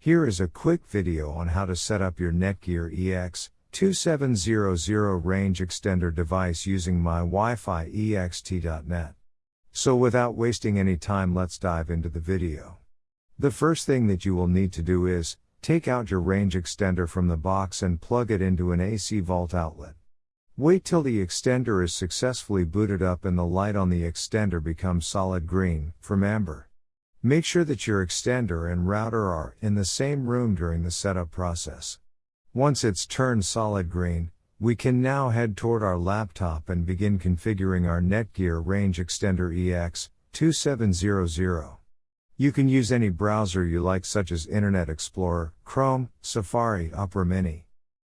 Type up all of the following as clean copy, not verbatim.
Here is a quick video on how to set up your Netgear EX2700 Range Extender device using mywifiext.net. So without wasting any time, let's dive into the video. The first thing that you will need to do is, take out your range extender from the box and plug it into an AC vault outlet. Wait till the extender is successfully booted up and the light on the extender becomes solid green, from amber. Make sure that your extender and router are in the same room during the setup process. Once it's turned solid green, we can now head toward our laptop and begin configuring our Netgear Range Extender EX2700. You can use any browser you like, such as Internet Explorer, Chrome, Safari, Opera Mini.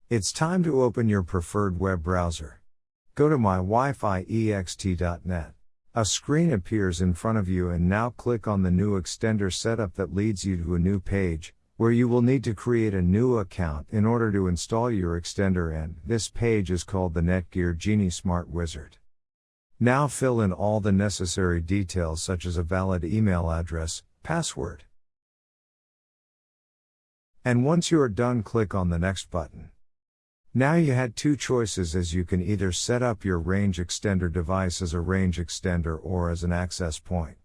It's time to open your preferred web browser. Go to mywifiext.net. A screen appears in front of you, and now click on the new extender setup that leads you to a new page, where you will need to create a new account in order to install your extender, and this page is called the Netgear Genie Smart Wizard. Now fill in all the necessary details, such as a valid email address, password. And once you are done, click on the next button. Now you had two choices, as you can either set up your range extender device as a range extender or as an access point.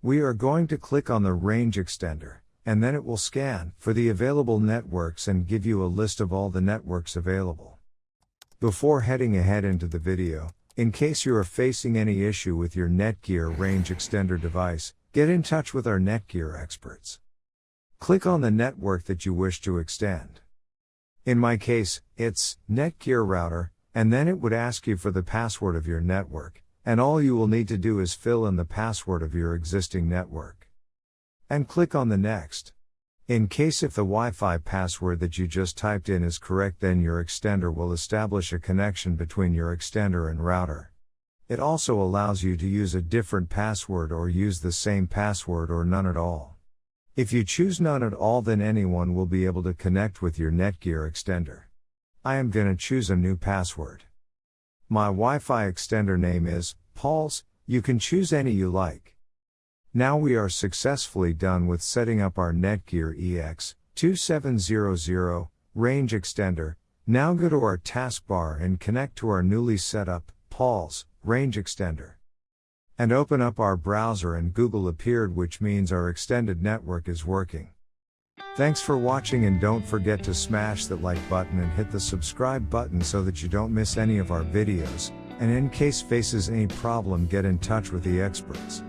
We are going to click on the range extender, and then it will scan for the available networks and give you a list of all the networks available. Before heading ahead into the video, in case you are facing any issue with your Netgear range extender device, get in touch with our Netgear experts. Click on the network that you wish to extend. In my case, it's Netgear router, and then it would ask you for the password of your network, and all you will need to do is fill in the password of your existing network. And click on the next. In case if the Wi-Fi password that you just typed in is correct, then your extender will establish a connection between your extender and router. It also allows you to use a different password or use the same password or none at all. If you choose none at all, then anyone will be able to connect with your Netgear extender. I am gonna choose a new password. My Wi-Fi extender name is Paul's. You can choose any you like. Now we are successfully done with setting up our Netgear EX2700 range extender. Now go to our taskbar and connect to our newly set up Paul's range extender. And open up our browser, and Google appeared, which means our extended network is working. Thanks for watching, and don't forget to smash that like button and hit the subscribe button so that you don't miss any of our videos, and in case faces any problem, get in touch with the experts.